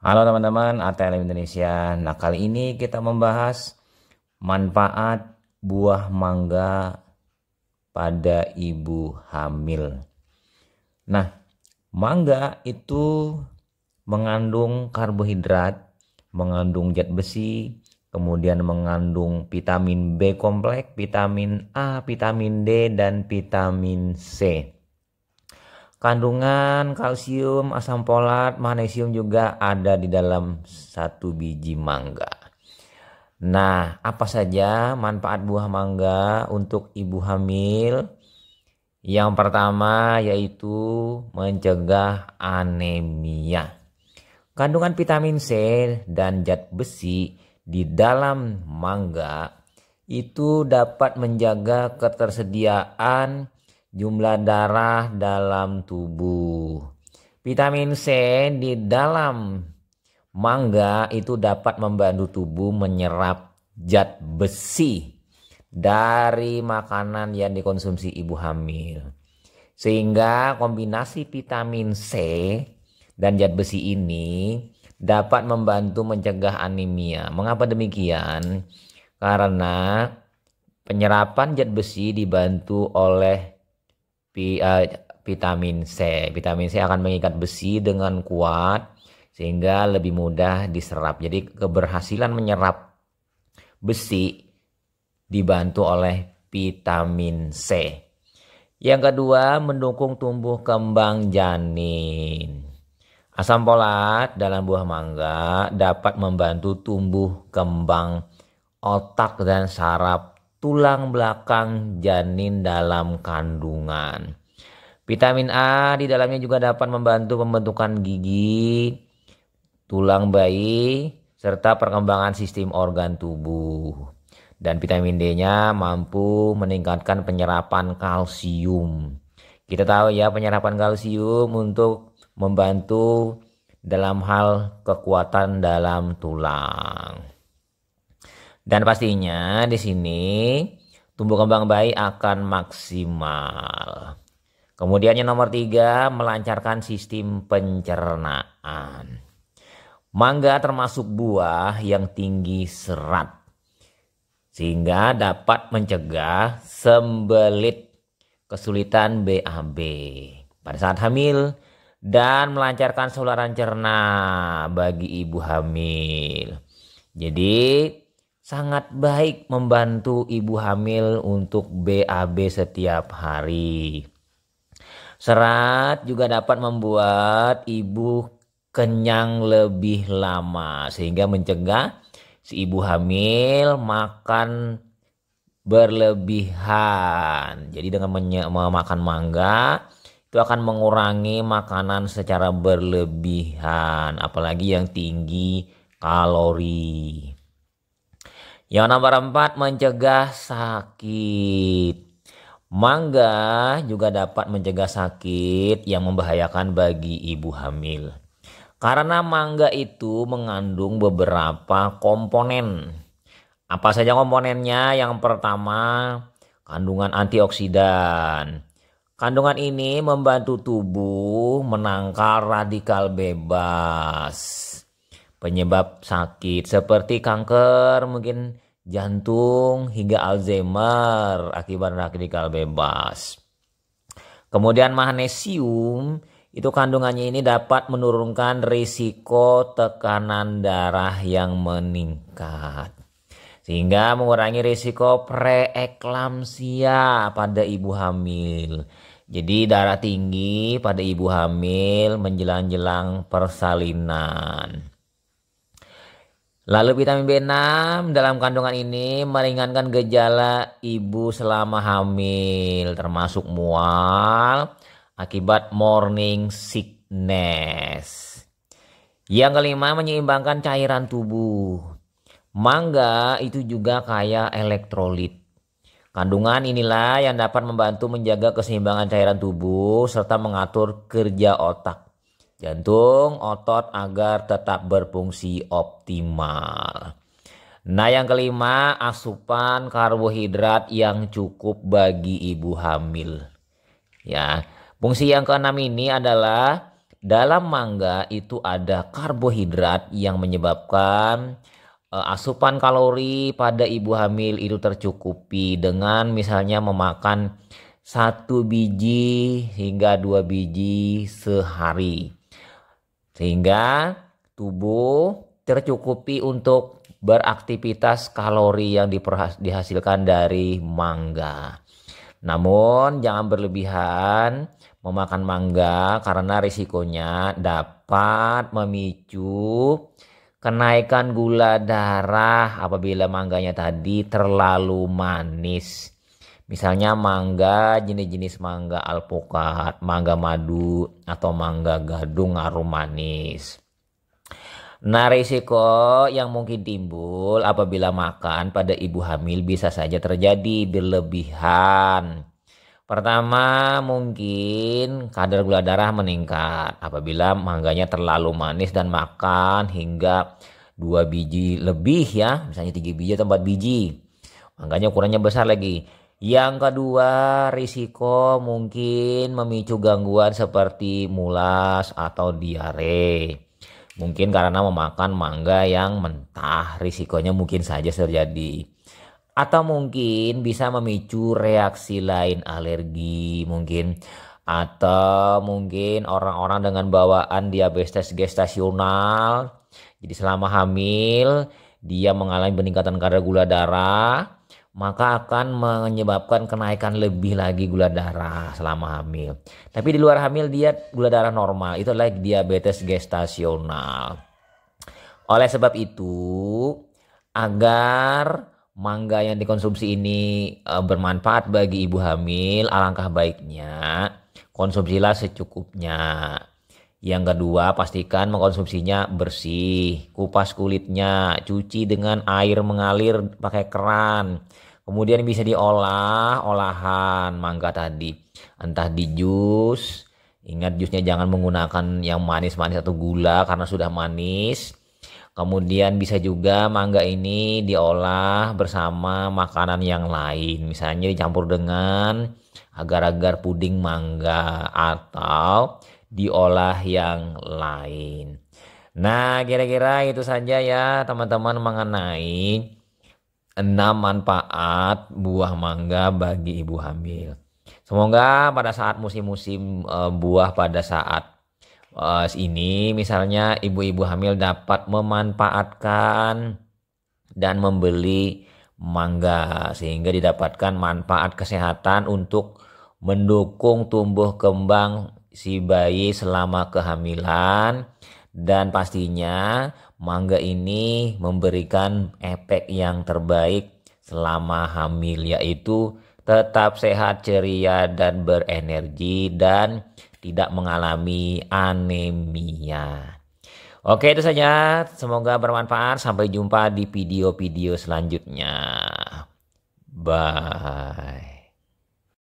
Halo teman-teman, ATLM Indonesia. Nah, kali ini kita membahas manfaat buah mangga pada ibu hamil. Nah, mangga itu mengandung karbohidrat, mengandung zat besi, kemudian mengandung vitamin B kompleks, vitamin A, vitamin D, dan vitamin C. Kandungan kalsium, asam folat, magnesium juga ada di dalam satu biji mangga. Nah, apa saja manfaat buah mangga untuk ibu hamil? Yang pertama yaitu mencegah anemia. Kandungan vitamin C dan zat besi di dalam mangga itu dapat menjaga ketersediaan jumlah darah dalam tubuh. Vitamin C di dalam mangga itu dapat membantu tubuh menyerap zat besi dari makanan yang dikonsumsi ibu hamil. Sehingga kombinasi vitamin C dan zat besi ini dapat membantu mencegah anemia. Mengapa demikian? Karena penyerapan zat besi dibantu oleh vitamin C. Vitamin C akan mengikat besi dengan kuat sehingga lebih mudah diserap. Jadi keberhasilan menyerap besi dibantu oleh vitamin C. Yang kedua, mendukung tumbuh kembang janin. Asam folat dalam buah mangga dapat membantu tumbuh kembang otak dan saraf tulang belakang janin dalam kandungan. Vitamin A di dalamnya juga dapat membantu pembentukan gigi, tulang bayi, serta perkembangan sistem organ tubuh. Dan vitamin D-nya mampu meningkatkan penyerapan kalsium. Kita tahu ya, penyerapan kalsium untuk membantu dalam hal kekuatan dalam tulang. Dan pastinya di sini tumbuh kembang bayi akan maksimal. Kemudian yang nomor 3, melancarkan sistem pencernaan. Mangga termasuk buah yang tinggi serat, sehingga dapat mencegah sembelit, kesulitan BAB pada saat hamil, dan melancarkan saluran cerna bagi ibu hamil. Jadi sangat baik membantu ibu hamil untuk BAB setiap hari. Serat juga dapat membuat ibu kenyang lebih lama sehingga mencegah si ibu hamil makan berlebihan. Jadi dengan memakan mangga itu akan mengurangi makanan secara berlebihan, apalagi yang tinggi kalori. Yang nomor 4, mencegah sakit. Mangga juga dapat mencegah sakit yang membahayakan bagi ibu hamil. Karena mangga itu mengandung beberapa komponen. Apa saja komponennya? Yang pertama, kandungan antioksidan. Kandungan ini membantu tubuh menangkal radikal bebas penyebab sakit seperti kanker, mungkin jantung, hingga Alzheimer akibat radikal bebas. Kemudian magnesium, itu kandungannya ini dapat menurunkan risiko tekanan darah yang meningkat, sehingga mengurangi risiko preeklamsia pada ibu hamil. Jadi darah tinggi pada ibu hamil menjelang-jelang persalinan. Lalu vitamin B6 dalam kandungan ini meringankan gejala ibu selama hamil, termasuk mual akibat morning sickness. Yang kelima, menyeimbangkan cairan tubuh. Mangga itu juga kaya elektrolit. Kandungan inilah yang dapat membantu menjaga keseimbangan cairan tubuh serta mengatur kerja otak, jantung, otot agar tetap berfungsi optimal. Nah, yang kelima, asupan karbohidrat yang cukup bagi ibu hamil. Ya, fungsi yang keenam ini adalah dalam mangga itu ada karbohidrat yang menyebabkan asupan kalori pada ibu hamil itu tercukupi dengan misalnya memakan 1 biji hingga 2 biji sehari. Sehingga tubuh tercukupi untuk beraktivitas kalori yang dihasilkan dari mangga. Namun jangan berlebihan memakan mangga karena risikonya dapat memicu kenaikan gula darah apabila mangganya tadi terlalu manis. Misalnya mangga jenis-jenis mangga alpukat, mangga madu, atau mangga gadung arum manis. Nah, risiko yang mungkin timbul apabila makan pada ibu hamil bisa saja terjadi berlebihan. Pertama, mungkin kadar gula darah meningkat apabila mangganya terlalu manis dan makan hingga 2 biji lebih ya, misalnya 3 biji atau 4 biji. Mangganya ukurannya besar lagi. Yang kedua, risiko mungkin memicu gangguan seperti mulas atau diare. Mungkin karena memakan mangga yang mentah, risikonya mungkin saja terjadi. Atau mungkin bisa memicu reaksi lain, alergi mungkin. Atau mungkin orang-orang dengan bawaan diabetes gestasional. Jadi selama hamil dia mengalami peningkatan kadar gula darah, maka akan menyebabkan kenaikan lebih lagi gula darah selama hamil. Tapi di luar hamil dia gula darah normal, itu adalah diabetes gestasional. Oleh sebab itu, agar mangga yang dikonsumsi ini bermanfaat bagi ibu hamil, alangkah baiknya konsumsilah secukupnya. Yang kedua, pastikan mengkonsumsinya bersih, kupas kulitnya, cuci dengan air mengalir pakai keran. Kemudian bisa diolah olahan mangga tadi, entah di jus. Ingat jusnya jangan menggunakan yang manis-manis atau gula karena sudah manis. Kemudian bisa juga mangga ini diolah bersama makanan yang lain. Misalnya dicampur dengan agar-agar puding mangga atau diolah yang lain. Nah, kira-kira itu saja ya teman-teman mengenai 6 manfaat buah mangga bagi ibu hamil. Semoga pada saat musim-musim buah pada saat ini misalnya ibu-ibu hamil dapat memanfaatkan dan membeli mangga sehingga didapatkan manfaat kesehatan untuk mendukung tumbuh kembang si bayi selama kehamilan, dan pastinya mangga ini memberikan efek yang terbaik selama hamil, yaitu tetap sehat, ceria, dan berenergi, dan tidak mengalami anemia. Oke, itu saja. Semoga bermanfaat. Sampai jumpa di video-video selanjutnya. Bye.